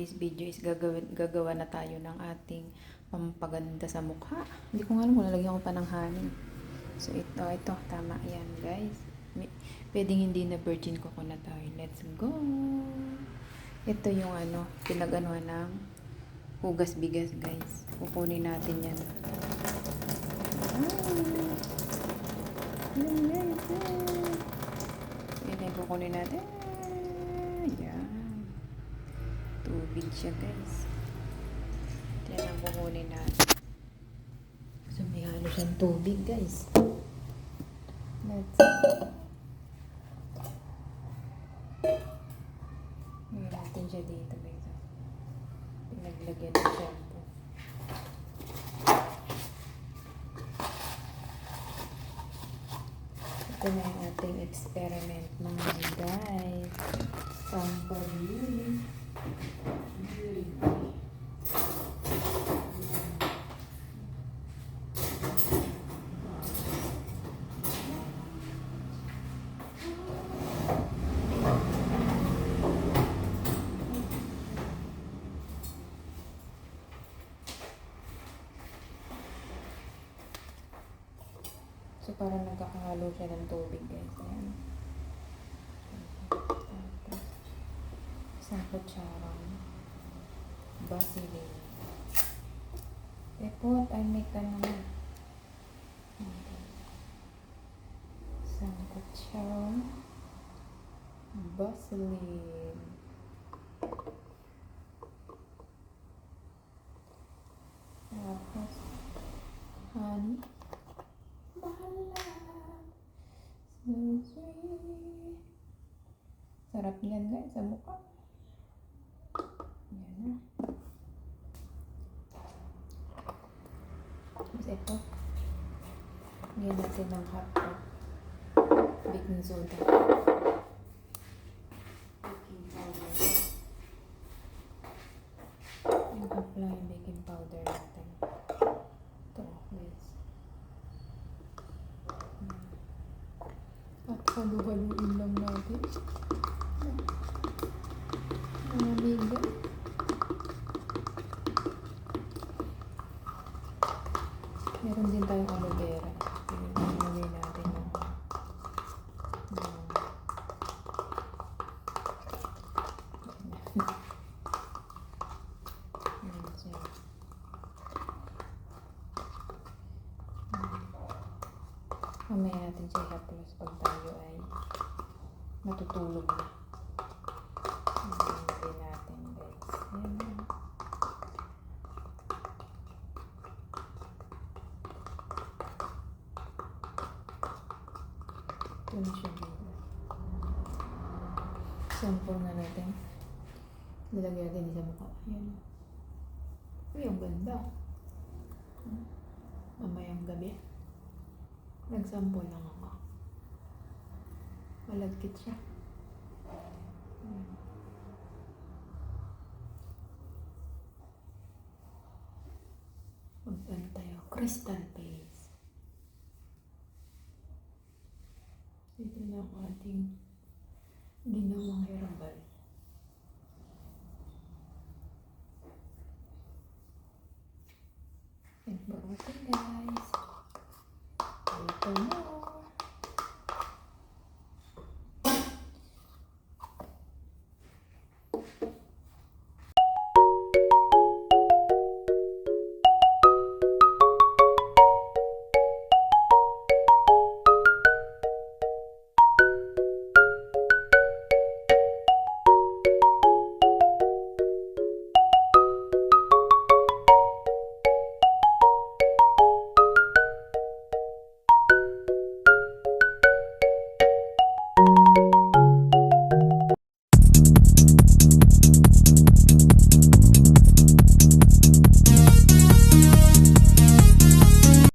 this video is gagawa na tayo ng ating pampaganda sa mukha. Hindi ko nga alam kung lalagyan ko pa ng honey. So ito, tama yan guys. Pwedeng hindi na virgin coconut oil. Let's go! Ito yung pinag-anuhan ng hugas bigas guys. Kukunin natin yan. Yan ay kukunin natin. Yan. Tubig siya guys. Yan ang kukunin natin. So may halo siyang tubig guys. Let's ngayon natin siya dito guys. Pinaglagyan ng shampoo. Ito na yung ating experiment mga guys. Pampalin. So, parang nagkakahalo siya ng tubig, guys. Ayan. Tapos, isang kutsarang basilin. Epot, ay may ka naman. Isang kutsarang basilin. Tapos, honey. Sarap yan guys sa mukha. Yan na. Tapos ito. Ngayon natin ng hot pot. Baking soda. Baking powder. Yung apply yung baking powder natin. Ito guys. At halu-haluin lang natin. Amiga. Meron din tayong aloe vera. Pinagay natin yung mamaya natin siya i-haplos pag tayo ay matutulog na. Hindi natin guys. Ayan. Ito na siya dito. Sample na natin. Nilagay natin sa mukha. Ayan. Uy, ang ganda. Mamayang gabi. Nagsample lang ako. Malagkit siya. Magpan tayo. Crystal paste. Ito na ang ating ginawang herbal. And for guys. Ito na.